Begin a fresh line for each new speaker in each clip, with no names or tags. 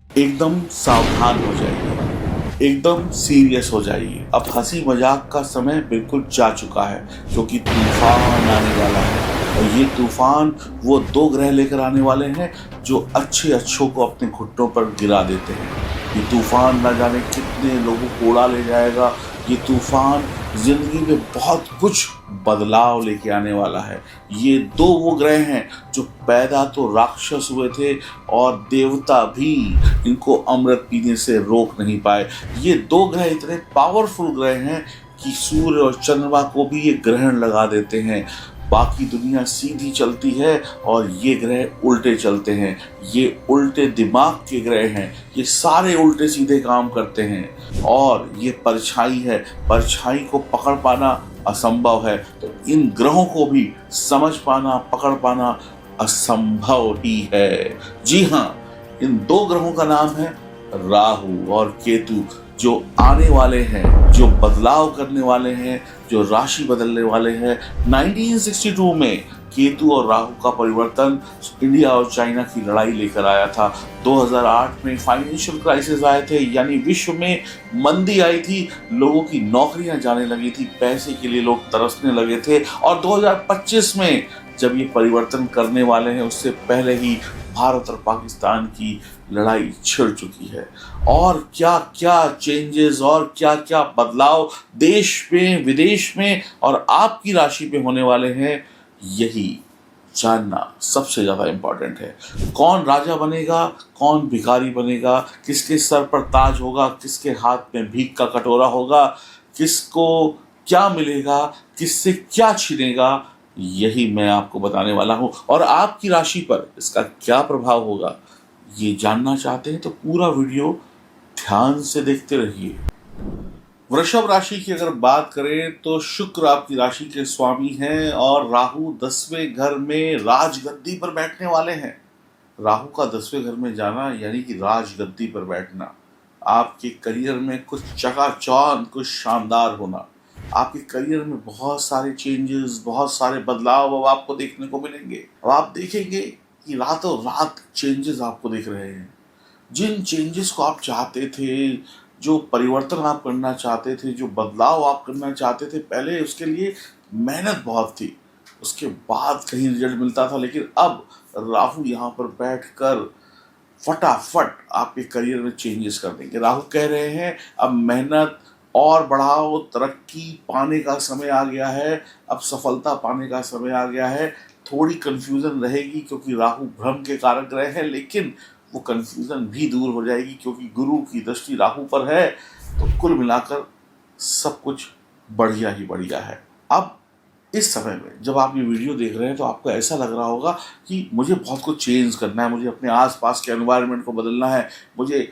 एकदम सावधान हो जाइए, एकदम सीरियस हो जाइए। अब हंसी मजाक का समय बिल्कुल जा चुका है, क्योंकि तूफान आने वाला है। और ये तूफान वो दो ग्रह लेकर आने वाले हैं जो अच्छे अच्छों को अपने घुटनों पर गिरा देते हैं। ये तूफान न जाने कितने लोगों को उड़ा ले जाएगा। ये तूफान जिंदगी में बहुत कुछ बदलाव लेके आने वाला है। ये दो वो ग्रह हैं जो पैदा तो राक्षस हुए थे, और देवता भी इनको अमृत पीने से रोक नहीं पाए। ये दो ग्रह इतने पावरफुल ग्रह हैं कि सूर्य और चंद्रमा को भी ये ग्रहण लगा देते हैं। बाकी दुनिया सीधी चलती है और ये ग्रह उल्टे चलते हैं। ये उल्टे दिमाग के ग्रह हैं। ये सारे उल्टे सीधे काम करते हैं। और ये परछाई है, परछाई को पकड़ पाना असंभव है। तो इन ग्रहों को भी समझ पाना, पकड़ पाना असंभव ही है। जी हाँ, इन दो ग्रहों का नाम है राहु और केतु, जो आने वाले हैं, जो बदलाव करने वाले हैं, जो राशि बदलने वाले हैं। 1962 में केतु और राहु का परिवर्तन इंडिया और चाइना की लड़ाई लेकर आया था। 2008 में फाइनेंशियल क्राइसिस आए थे, यानी विश्व में मंदी आई थी, लोगों की नौकरियां जाने लगी थी, पैसे के लिए लोग तरसने लगे थे। और 2025 में जब ये परिवर्तन करने वाले हैं, उससे पहले ही भारत और पाकिस्तान की लड़ाई छिड़ चुकी है। और क्या क्या चेंजेस और क्या क्या बदलाव देश में, विदेश में और आपकी राशि पे होने वाले हैं, यही जानना सबसे ज्यादा इंपॉर्टेंट है। कौन राजा बनेगा, कौन भिखारी बनेगा, किसके सर पर ताज होगा, किसके हाथ में भीख का कटोरा होगा, किसको क्या मिलेगा, किससे क्या छिनेगा, यही मैं आपको बताने वाला हूं। और आपकी राशि पर इसका क्या प्रभाव होगा, ये जानना चाहते हैं तो पूरा वीडियो ध्यान से देखते रहिए। वृषभ राशि की अगर बात करें तो शुक्र आपकी राशि के स्वामी हैं, और राहु 10वें घर में राजगद्दी पर बैठने वाले हैं। राहु का 10वें घर में जाना यानी कि राजगद्दी पर बैठना, आपके करियर में कुछ चकाचौंध, कुछ शानदार होना। आपके करियर में बहुत सारे चेंजेस, बहुत सारे बदलाव अब आपको देखने को मिलेंगे। अब आप देखेंगे कि रातों रात चेंजेस आपको दिख रहे हैं। जिन चेंजेस को आप चाहते थे, जो परिवर्तन आप करना चाहते थे, जो बदलाव आप करना चाहते थे, पहले उसके लिए मेहनत बहुत थी, उसके बाद कहीं रिजल्ट मिलता था। लेकिन अब राहु यहाँ पर बैठकर फटाफट आपके करियर में चेंजेस कर देंगे। राहु कह रहे हैं अब मेहनत और बढ़ाओ, तरक्की पाने का समय आ गया है, अब सफलता पाने का समय आ गया है। थोड़ी कंफ्यूजन रहेगी क्योंकि राहु भ्रम के कारक ग्रह है, लेकिन वो कंफ्यूजन भी दूर हो जाएगी क्योंकि गुरु की दृष्टि राहु पर है। तो कुल मिलाकर सब कुछ बढ़िया ही बढ़िया है। अब इस समय में जब आप ये वीडियो देख रहे हैं तो आपको ऐसा लग रहा होगा कि मुझे बहुत कुछ चेंज करना है, मुझे अपने आसपास के एनवायरनमेंट को बदलना है, मुझे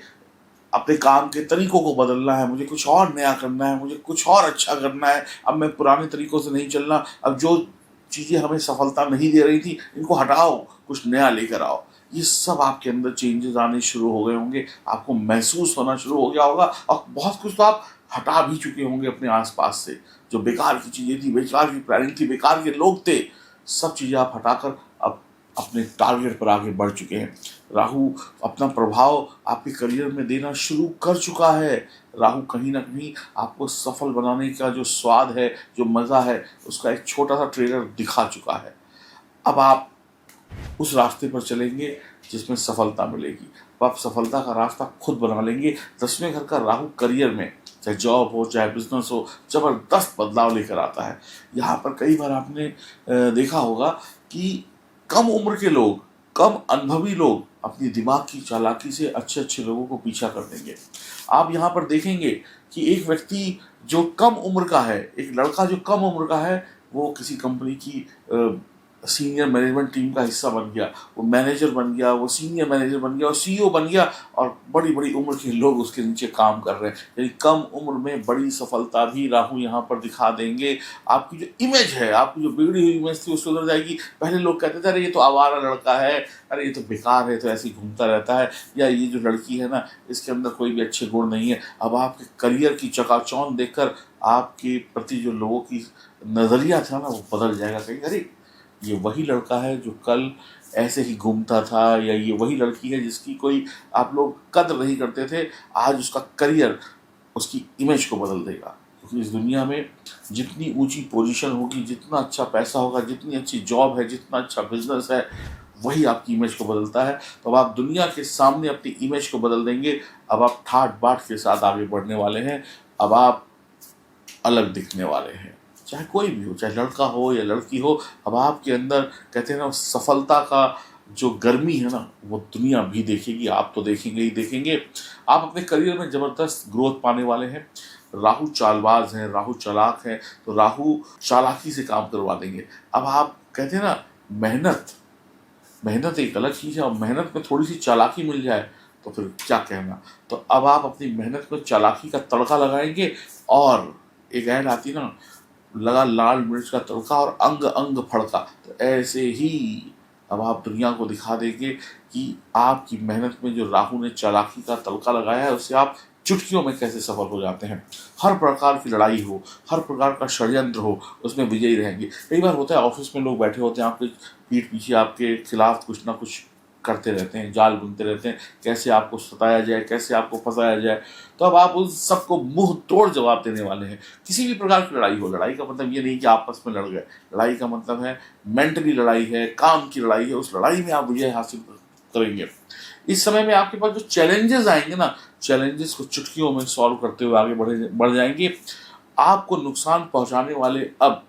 अपने काम के तरीकों को बदलना है, मुझे कुछ और नया करना है, मुझे कुछ और अच्छा करना है। अब मैं पुराने तरीकों से नहीं चलना, अब जो चीज़ें हमें सफलता नहीं दे रही थी इनको हटाओ, कुछ नया लेकर आओ। ये सब आपके अंदर चेंजेस आने शुरू हो गए होंगे, आपको महसूस होना शुरू हो गया होगा। और बहुत कुछ तो आप हटा भी चुके होंगे अपने आसपास से, जो बेकार की चीज़ें थी, बेकार की प्लानिंग थी, बेकार के लोग थे, सब चीज़ें आप हटाकर अब अपने टारगेट पर आगे बढ़ चुके हैं। राहु अपना प्रभाव आपके करियर में देना शुरू कर चुका है। राहु कहीं ना कहीं आपको सफल बनाने का जो स्वाद है, जो मज़ा है, उसका एक छोटा सा ट्रेलर दिखा चुका है। अब आप उस रास्ते पर चलेंगे जिसमें सफलता मिलेगी। अब आप सफलता का रास्ता खुद बना लेंगे। 10वें घर का राहु करियर में, चाहे जॉब हो चाहे बिजनेस हो, जबरदस्त बदलाव लेकर आता है। यहाँ पर कई बार आपने देखा होगा कि कम उम्र के लोग, कम अनुभवी लोग अपनी दिमाग की चालाकी से अच्छे अच्छे लोगों को पीछा कर देंगे। आप यहाँ पर देखेंगे कि एक व्यक्ति जो कम उम्र का है, एक लड़का जो कम उम्र का है, वो किसी कंपनी की सीनियर मैनेजमेंट टीम का हिस्सा बन गया, वो मैनेजर बन गया, वो सीनियर मैनेजर बन गया और सीईओ बन गया, और बड़ी बड़ी उम्र के लोग उसके नीचे काम कर रहे हैं। यानी कम उम्र में बड़ी सफलता भी राहु यहाँ पर दिखा देंगे। आपकी जो इमेज है, आपकी जो बिगड़ी हुई इमेज थी, वो सुधर जाएगी। पहले लोग कहते थे अरे ये तो आवारा लड़का है, अरे ये तो बेकार है, तो ऐसे ही घूमता रहता है, या ये जो लड़की है ना, इसके अंदर कोई भी अच्छे गुण नहीं है। अब आपके करियर की चकाचौंध देखकर आपके प्रति जो लोगों की नज़रिया था ना, वो बदल जाएगा। कहीं अरे ये वही लड़का है जो कल ऐसे ही घूमता था, या ये वही लड़की है जिसकी कोई आप लोग कद्र नहीं करते थे, आज उसका करियर उसकी इमेज को बदल देगा। क्योंकि इस दुनिया में जितनी ऊंची पोजीशन होगी, जितना अच्छा पैसा होगा, जितनी अच्छी जॉब है, जितना अच्छा बिजनेस है, वही आपकी इमेज को बदलता है। तो अब आप दुनिया के सामने अपनी इमेज को बदल देंगे। अब आप ठाट बाट के साथ आगे बढ़ने वाले हैं। अब आप अलग दिखने वाले हैं, चाहे कोई भी हो, चाहे लड़का हो या लड़की हो। अब आपके अंदर कहते हैं ना, सफलता का जो गर्मी है ना, वो दुनिया भी देखेगी, आप तो देखेंगे ही देखेंगे। आप अपने करियर में ज़बरदस्त ग्रोथ पाने वाले हैं। राहु चालबाज हैं, राहु चालाक हैं, तो राहु चालाकी से काम करवा देंगे। अब आप कहते हैं ना, मेहनत एक अलग चीज़ है, और मेहनत में थोड़ी सी चालाकी मिल जाए तो फिर क्या कहना। तो अब आप अपनी मेहनत में चालाकी का तड़का लगाएंगे। और एक ऐड आती ना, लगा लाल मिर्च का तड़का और अंग अंग फड़का। तो ऐसे ही अब आप दुनिया को दिखा देंगे कि आपकी मेहनत में जो राहु ने चालाकी का तड़का लगाया है, उससे आप चुटकियों में कैसे सफल हो जाते हैं। हर प्रकार की लड़ाई हो, हर प्रकार का षड्यंत्र हो, उसमें विजयी रहेंगे। कई बार होता है ऑफिस में लोग बैठे होते हैं, आपके पीठ पीछे आपके खिलाफ कुछ ना कुछ करते रहते हैं, जाल बुनते रहते हैं, कैसे आपको सताया जाए, कैसे आपको फंसाया जाए। तो अब आप उन सबको मुंह तोड़ जवाब देने वाले हैं। किसी भी प्रकार की लड़ाई हो, लड़ाई का मतलब ये नहीं कि आपस में लड़ गए, लड़ाई का मतलब है मेंटली लड़ाई है, काम की लड़ाई है, उस लड़ाई में आप विजय हासिल करेंगे। इस समय में आपके पास जो चैलेंजेस आएंगे ना, चैलेंजेस को चुटकियों में सॉल्व करते हुए आगे बढ़ जाएंगे। आपको नुकसान पहुंचाने वाले अब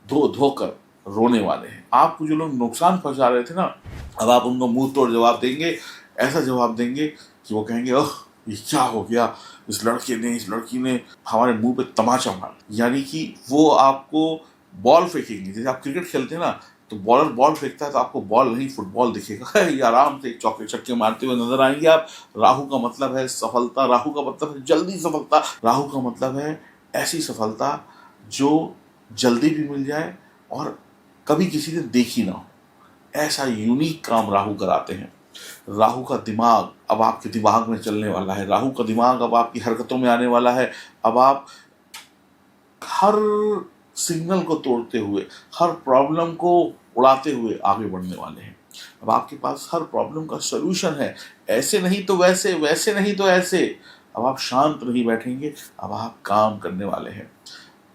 धो धोकर रोने वाले हैं। आपको जो लोग नुकसान पहुंचा रहे थे ना, अब आप उनको मुंह तोड़ जवाब देंगे। ऐसा जवाब देंगे कि वो कहेंगे, ओह ये क्या हो गया, इस लड़की ने हमारे मुंह पे तमाचा मारा। यानी कि वो आपको बॉल फेंकेंगे। जैसे आप क्रिकेट खेलते हैं ना, तो बॉलर बॉल फेंकता है तो आपको बॉल नहीं फुटबॉल दिखेगा। ये आराम से चौके छक्के मारते हुए नजर आएंगे आप। राहु का मतलब है सफलता, राहु का मतलब है जल्दी सफलता, राहु का मतलब है ऐसी सफलता जो जल्दी भी मिल जाए और कभी किसी ने देखी ना हो। ऐसा यूनिक काम राहु कराते हैं। राहु का दिमाग अब आपके दिमाग में चलने वाला है, राहु का दिमाग अब आपकी हरकतों में आने वाला है। अब आप हर सिग्नल को तोड़ते हुए, हर प्रॉब्लम को उड़ाते हुए आगे बढ़ने वाले हैं। अब आपके पास हर प्रॉब्लम का सलूशन है, ऐसे नहीं तो वैसे, वैसे नहीं तो ऐसे। अब आप शांत नहीं बैठेंगे, अब आप काम करने वाले हैं।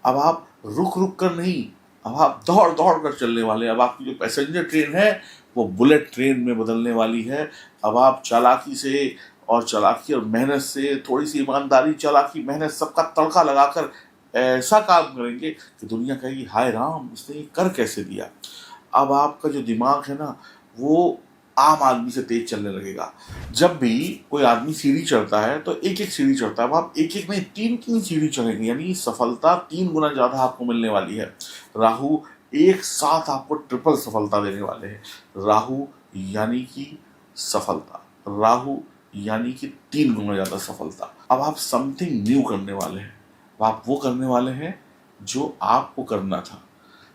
अब आप रुक रुक कर नहीं, अब आप दौड़ दौड़ कर चलने वाले हैं। अब आपकी जो पैसेंजर ट्रेन है वो बुलेट ट्रेन में बदलने वाली है। अब आप चालाकी और मेहनत से, थोड़ी सी ईमानदारी, चालाकी, मेहनत, सबका तड़का लगाकर ऐसा काम करेंगे कि दुनिया कहेगी, हाय राम, इसने ये कर कैसे दिया। अब आपका जो दिमाग है ना, वो आम आदमी से तेज चलने लगेगा। जब भी कोई आदमी सीढ़ी चढ़ता है तो एक एक सीढ़ी चढ़ता है, अब आप एक एक नहीं 3-3 सीढ़ी चढ़ेंगे। यानी सफलता 3 गुना ज़्यादा आपको मिलने वाली है। राहु एक साथ आपको ट्रिपल सफलता देने वाले हैं। राहु यानी कि सफलता, राहु यानी कि 3 गुना ज़्यादा सफलता। अब आप समथिंग न्यू करने वाले हैं। अब आप वो करने वाले हैं जो आपको करना था।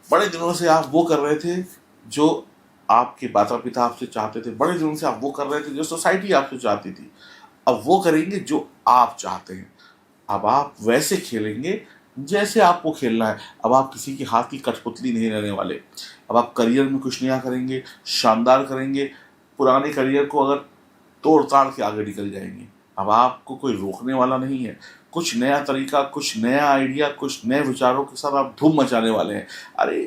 बड़े दिनों से आप वो कर रहे थे जो आपके माता पिता आपसे चाहते थे, बड़े दिनों से आप वो कर रहे थे जो सोसाइटी आपसे चाहती थी। अब वो करेंगे जो आप चाहते हैं। अब आप वैसे खेलेंगे जैसे आपको खेलना है। अब आप किसी के हाथ की कठपुतली नहीं रहने वाले। अब आप करियर में कुछ नया करेंगे, शानदार करेंगे। पुराने करियर को अगर तोड़ ताड़ के आगे निकल जाएंगे। अब आपको कोई रोकने वाला नहीं है। कुछ नया तरीका, कुछ नया आइडिया, कुछ नए विचारों के साथ आप धूम मचाने वाले हैं। अरे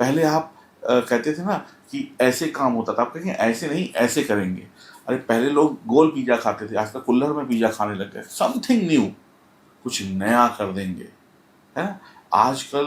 पहले आप कहते थे ना कि ऐसे काम होता था, आप कहेंगे ऐसे नहीं, ऐसे करेंगे। अरे पहले लोग गोल पिज्जा खाते थे, आजकल कुल्हड़ में पिज्जा खाने लग गए। समथिंग न्यू, कुछ नया कर देंगे, है ना। आजकल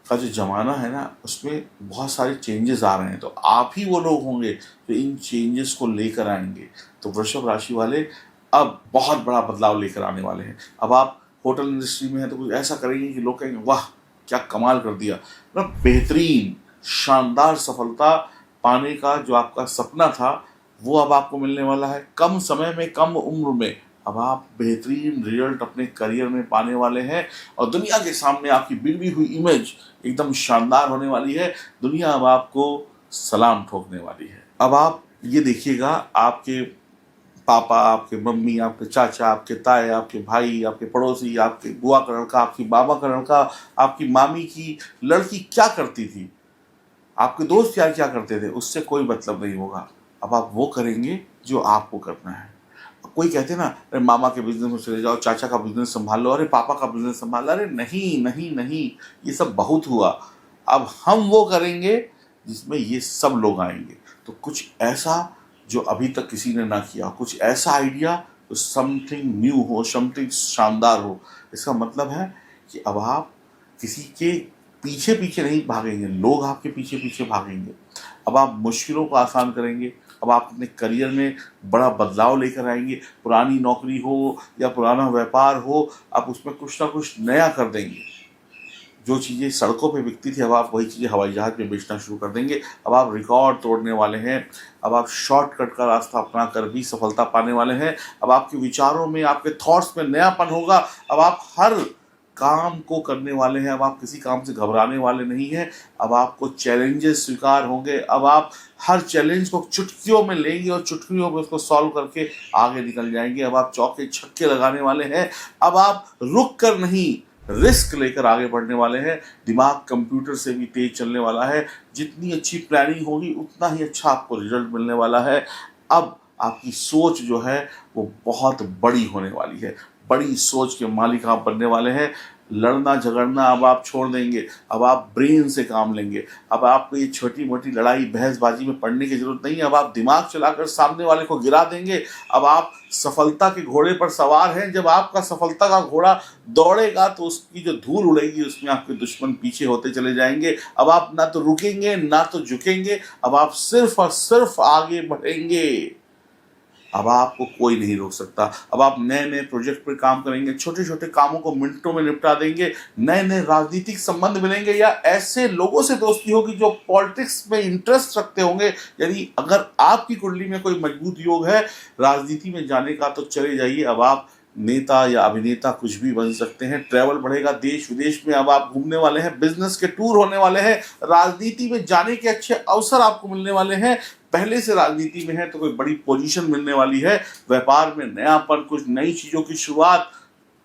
का जो ज़माना है ना, उसमें बहुत सारे चेंजेस आ रहे हैं। तो आप ही वो लोग होंगे जो इन चेंजेस को लेकर आएंगे। तो वृषभ राशि वाले अब बहुत बड़ा बदलाव लेकर आने वाले हैं। अब आप होटल इंडस्ट्री में हैं तो कुछ ऐसा करेंगे कि लोग कहेंगे, वाह क्या कमाल कर दिया। मतलब बेहतरीन शानदार सफलता पाने का जो आपका सपना था, वो अब आपको मिलने वाला है। कम समय में, कम उम्र में अब आप बेहतरीन रिजल्ट अपने करियर में पाने वाले हैं। और दुनिया के सामने आपकी बिगड़ी हुई इमेज एकदम शानदार होने वाली है। दुनिया अब आपको सलाम ठोकने वाली है। अब आप ये देखिएगा, आपके पापा, आपके मम्मी, आपके चाचा, आपके ताए, आपके भाई, आपके पड़ोसी, आपके बुआ का लड़का, आपकी बाबा का लड़का, आपकी मामी की लड़की क्या करती थी, आपके दोस्त यार क्या करते थे उससे कोई मतलब नहीं होगा। अब आप वो करेंगे जो आपको करना है। कोई कहते हैं ना, अरे मामा के बिजनेस में चले जाओ, चाचा का बिजनेस संभाल लो, अरे पापा का बिजनेस संभाल लो। अरे नहीं नहीं नहीं, ये सब बहुत हुआ। अब हम वो करेंगे जिसमें ये सब लोग आएंगे। तो कुछ ऐसा जो अभी तक किसी ने ना किया, कुछ ऐसा आइडिया जो समथिंग न्यू हो, समथिंग शानदार हो। इसका मतलब है कि अब आप किसी के पीछे पीछे नहीं भागेंगे, लोग आपके पीछे पीछे भागेंगे। अब आप मुश्किलों को आसान करेंगे। अब आप अपने करियर में बड़ा बदलाव लेकर आएंगे। पुरानी नौकरी हो या पुराना व्यापार हो, आप उसमें कुछ ना कुछ नया कर देंगे। जो चीज़ें सड़कों पे बिकती थी, अब आप वही चीज़ें हवाई जहाज़ में बेचना शुरू कर देंगे। अब आप रिकॉर्ड तोड़ने वाले हैं। अब आप शॉर्टकट का रास्ता अपना कर भी सफलता पाने वाले हैं। अब आपके विचारों में, आपके थॉट्स में नयापन होगा। अब आप हर काम को करने वाले हैं। अब आप किसी काम से घबराने वाले नहीं हैं। अब आपको चैलेंजेस स्वीकार होंगे। अब आप हर चैलेंज को चुटकियों में लेंगे और चुटकियों में उसको सॉल्व करके आगे निकल जाएंगे। अब आप चौके छक्के लगाने वाले हैं। अब आप रुक कर नहीं, रिस्क लेकर आगे बढ़ने वाले हैं। दिमाग कंप्यूटर से भी तेज चलने वाला है। जितनी अच्छी प्लानिंग होगी उतना ही अच्छा आपको रिजल्ट मिलने वाला है। अब आपकी सोच जो है वो बहुत बड़ी होने वाली है। बड़ी सोच के मालिक आप बनने वाले हैं। लड़ना झगड़ना अब आप छोड़ देंगे। अब आप ब्रेन से काम लेंगे। अब आपको ये छोटी मोटी लड़ाई बहसबाजी में पड़ने की जरूरत नहीं है। अब आप दिमाग चलाकर सामने वाले को गिरा देंगे। अब आप सफलता के घोड़े पर सवार हैं। जब आपका सफलता का घोड़ा दौड़ेगा तो उसकी जो धूल उड़ेगी उसमें आपके दुश्मन पीछे होते चले जाएंगे। अब आप ना तो रुकेंगे ना तो झुकेंगे। अब आप सिर्फ और सिर्फ आगे बढ़ेंगे। अब आपको कोई नहीं रोक सकता। अब आप नए नए प्रोजेक्ट पर काम करेंगे। छोटे छोटे कामों को मिनटों में निपटा देंगे। नए नए राजनीतिक संबंध मिलेंगे या ऐसे लोगों से दोस्ती होगी जो पॉलिटिक्स में इंटरेस्ट रखते होंगे। यानी अगर आपकी कुंडली में कोई मजबूत योग है राजनीति में जाने का तो चले जाइए। अब आप नेता या अभिनेता कुछ भी बन सकते हैं। ट्रैवल बढ़ेगा देश विदेश में। अब आप घूमने वाले हैं। बिजनेस के टूर होने वाले हैं। राजनीति में जाने के अच्छे अवसर आपको मिलने वाले हैं। पहले से राजनीति में है तो कोई बड़ी पोजीशन मिलने वाली है। व्यापार में नयापन, कुछ नई चीजों की शुरुआत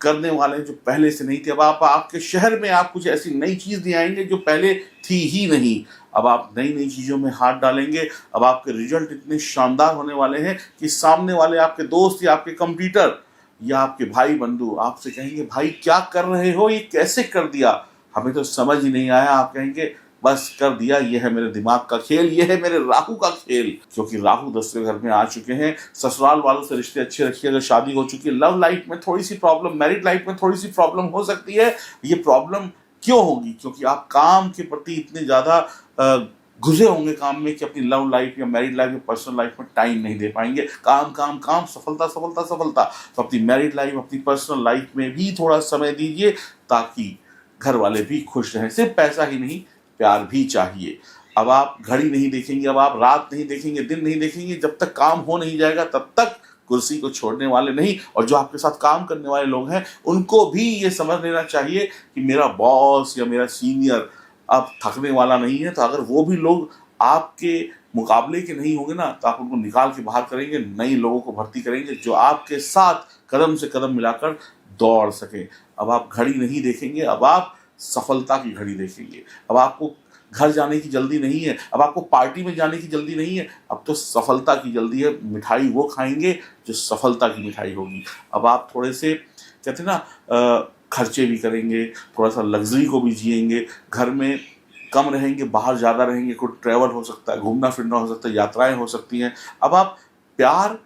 करने वाले हैं जो पहले से नहीं थी। अब आप आपके शहर में आप कुछ ऐसी नई चीज ले आएंगे जो पहले थी ही नहीं। अब आप नई नई चीजों में हाथ डालेंगे। अब आपके रिजल्ट इतने शानदार होने वाले हैं कि सामने वाले आपके दोस्त या आपके कंप्यूटर या आपके भाई बंधु आपसे कहेंगे, भाई क्या कर रहे हो, ये कैसे कर दिया, हमें तो समझ ही नहीं आया। आप कहेंगे बस कर दिया, ये है मेरे दिमाग का खेल, ये है मेरे राहु का खेल। क्योंकि राहु 10वें घर में आ चुके हैं। ससुराल वालों से रिश्ते अच्छे रखिए। अगर शादी हो चुकी है, लव लाइफ में थोड़ी सी प्रॉब्लम, मैरिड लाइफ में थोड़ी सी प्रॉब्लम हो सकती है। ये प्रॉब्लम क्यों होगी? क्योंकि आप काम के प्रति इतने ज्यादा घुसे होंगे काम में कि अपनी लव लाइफ या मैरिड लाइफ या पर्सनल लाइफ में टाइम नहीं दे पाएंगे। काम काम काम, सफलता सफलता सफलता। तो अपनी मैरिड लाइफ, अपनी पर्सनल लाइफ में भी थोड़ा समय दीजिए ताकि घर वाले भी खुश रहें। सिर्फ पैसा ही नहीं, प्यार भी चाहिए। अब आप घड़ी नहीं देखेंगे। अब आप रात नहीं देखेंगे, दिन नहीं देखेंगे। जब तक काम हो नहीं जाएगा तब तक कुर्सी को छोड़ने वाले नहीं। और जो आपके साथ काम करने वाले लोग हैं उनको भी ये समझ लेना चाहिए कि मेरा बॉस या मेरा सीनियर अब थकने वाला नहीं है। तो अगर वो भी लोग आपके मुकाबले के नहीं होंगे ना तो आप उनको निकाल के बाहर करेंगे। नए लोगों को भर्ती करेंगे जो आपके साथ कदम से कदम मिलाकर दौड़ सके। अब आप घड़ी नहीं देखेंगे, अब आप सफलता की घड़ी देखेंगे। अब आपको घर जाने की जल्दी नहीं है। अब आपको पार्टी में जाने की जल्दी नहीं है। अब तो सफलता की जल्दी है। मिठाई वो खाएंगे जो सफलता की मिठाई होगी। अब आप थोड़े से कहते हैं ना खर्चे भी करेंगे, थोड़ा सा लग्जरी को भी जिएंगे। घर में कम रहेंगे, बाहर ज़्यादा रहेंगे। कोई ट्रैवल हो सकता है, घूमना फिरना हो सकता है, यात्राएं हो सकती हैं। अब आप प्यार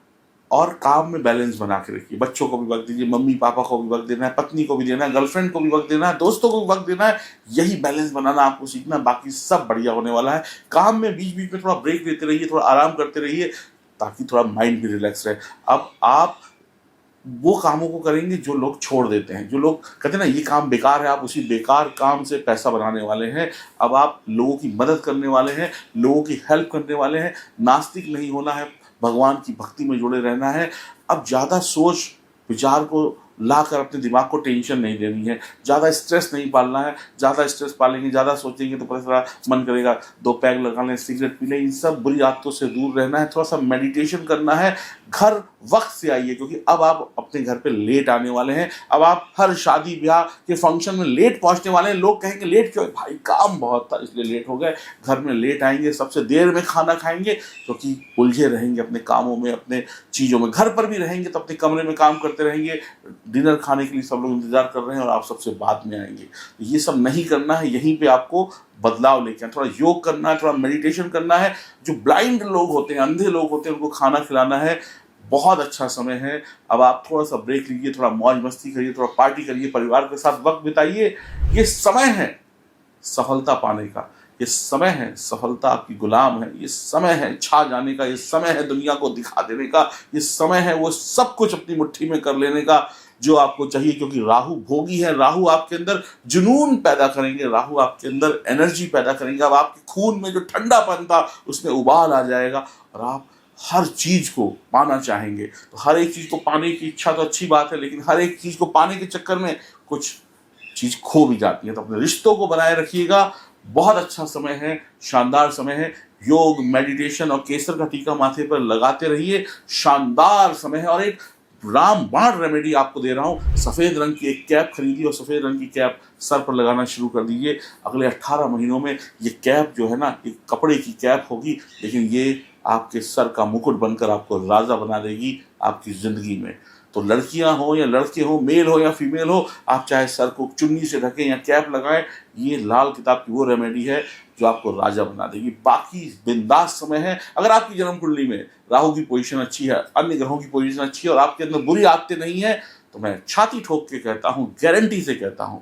और काम में बैलेंस बना के रखिए। बच्चों को भी वक्त दीजिए, मम्मी पापा को भी वक्त देना है, पत्नी को भी देना है, गर्लफ्रेंड को भी वक्त देना है, दोस्तों को भी वक्त देना है। यही बैलेंस बनाना आपको सीखना, बाकी सब बढ़िया होने वाला है। काम में बीच बीच में थोड़ा ब्रेक लेते रहिए, थोड़ा आराम करते रहिए ताकि थोड़ा माइंड भी रिलैक्स रहे। अब आप वो कामों को करेंगे जो लोग छोड़ देते हैं। जो लोग कहते हैं ना ये काम बेकार है, आप उसी बेकार काम से पैसा बनाने वाले हैं। अब आप लोगों की मदद करने वाले हैं, लोगों की हेल्प करने वाले हैं। नास्तिक नहीं होना है, भगवान की भक्ति में जुड़े रहना है। अब ज़्यादा सोच विचार को लाकर अपने दिमाग को टेंशन नहीं देनी है। ज़्यादा स्ट्रेस नहीं पालना है। ज़्यादा स्ट्रेस पालेंगे, ज़्यादा सोचेंगे तो पता चला मन करेगा 2 पैग लगा लें, सिगरेट पी लें। इन सब बुरी आदतों से दूर रहना है। थोड़ा सा मेडिटेशन करना है। घर वक्त से आइए, क्योंकि अब आप अपने घर पे लेट आने वाले हैं। अब आप हर शादी ब्याह के फंक्शन में लेट पहुंचने वाले हैं। लोग कहेंगे लेट क्यों? भाई काम बहुत था इसलिए लेट हो गए। घर में लेट आएंगे, सबसे देर में खाना खाएंगे, क्योंकि उलझे रहेंगे अपने कामों में, अपने चीज़ों में। घर पर भी रहेंगे तो अपने कमरे में काम करते रहेंगे। डिनर खाने के लिए सब लोग इंतजार कर रहे हैं और आप सबसे बाद में आएंगे। ये सब नहीं करना है। यहीं पे आपको बदलाव लेके आना, थोड़ा योग करना है, थोड़ा मेडिटेशन करना है। जो ब्लाइंड लोग होते हैं, अंधे लोग होते हैं, उनको खाना खिलाना है। बहुत अच्छा समय है। अब आप थोड़ा सा ब्रेक लीजिए, थोड़ा मौज मस्ती करिए, थोड़ा पार्टी करिए, परिवार के साथ वक्त बिताइए। ये समय है सफलता पाने का। ये समय है सफलता आपकी गुलाम है। ये समय है छा जाने का। ये समय है दुनिया को दिखा देने का। ये समय है वो सब कुछ अपनी मुट्ठी में कर लेने का जो आपको चाहिए, क्योंकि राहु भोगी है। राहु आपके अंदर जुनून पैदा करेंगे, राहु आपके अंदर एनर्जी पैदा करेंगे। अब आपके खून में जो ठंडापन था उसमें उबाल आ जाएगा और आप हर चीज को पाना चाहेंगे। तो हर एक चीज को पाने की इच्छा तो अच्छी बात है, लेकिन हर एक चीज को पाने के चक्कर में कुछ चीज खो भी जाती है। तो अपने रिश्तों को बनाए रखिएगा। बहुत अच्छा समय है, शानदार समय है। योग, मेडिटेशन और केसर का टीका माथे पर लगाते रहिए। शानदार समय है। और एक रामबाण रेमेडी आपको दे रहा हूं। सफेद रंग की एक कैप खरीदिए और सफेद रंग की कैप सर पर लगाना शुरू कर दीजिए। अगले 18 महीनों में ये कैप जो है ना, एक कपड़े की कैप होगी, लेकिन ये आपके सर का मुकुट बनकर आपको राजा बना देगी आपकी जिंदगी में। तो लड़कियां हो या लड़के हो, मेल हो या फीमेल हो, आप चाहे सर को चुन्नी से ढकें या कैप लगाएं, ये लाल किताब की वो रेमेडी है जो आपको राजा बना देगी। बाकी बिंदास समय है। अगर आपकी जन्म कुंडली में राहु की पोजीशन अच्छी है, अन्य ग्रहों की पोजीशन अच्छी है और आपके अंदर बुरी आदतें नहीं है, तो मैं छाती ठोक के कहता हूं, गारंटी से कहता हूं,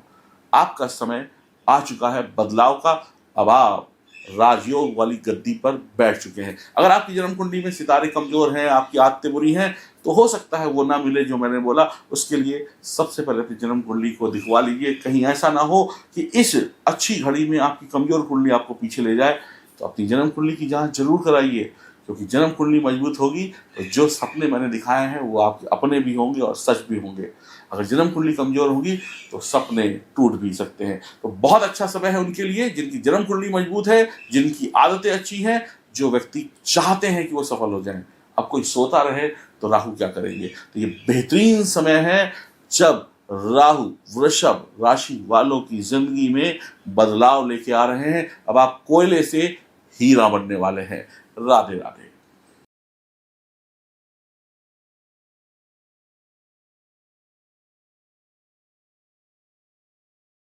आपका समय आ चुका है बदलाव का। अब आप राजयोग वाली गद्दी पर बैठ चुके हैं। अगर आपकी जन्म कुंडली में सितारे कमजोर हैं, आपकी आदतें बुरी हैं, तो हो सकता है वो ना मिले जो मैंने बोला। उसके लिए सबसे पहले अपनी जन्म कुंडली को दिखवा लीजिए। कहीं ऐसा ना हो कि इस अच्छी घड़ी में आपकी कमजोर कुंडली आपको पीछे ले जाए। तो अपनी जन्म कुंडली की जांच जरूर कराइए, क्योंकि जन्म कुंडली मजबूत होगी तो जो सपने मैंने दिखाए हैं वो आपके अपने भी होंगे और सच भी होंगे। अगर जन्म कुंडली कमजोर होगी तो सपने टूट भी सकते हैं। तो बहुत अच्छा समय है उनके लिए जिनकी जन्म कुंडली मजबूत है, जिनकी आदतें अच्छी हैं, जो व्यक्ति चाहते हैं कि वो सफल हो जाएं। अब कोई सोता रहे तो राहु क्या करेंगे? तो ये बेहतरीन समय है जब राहु वृषभ राशि वालों की जिंदगी में बदलाव लेके आ रहे हैं। अब आप कोयले से हीरा बनने वाले हैं। राधे राधे।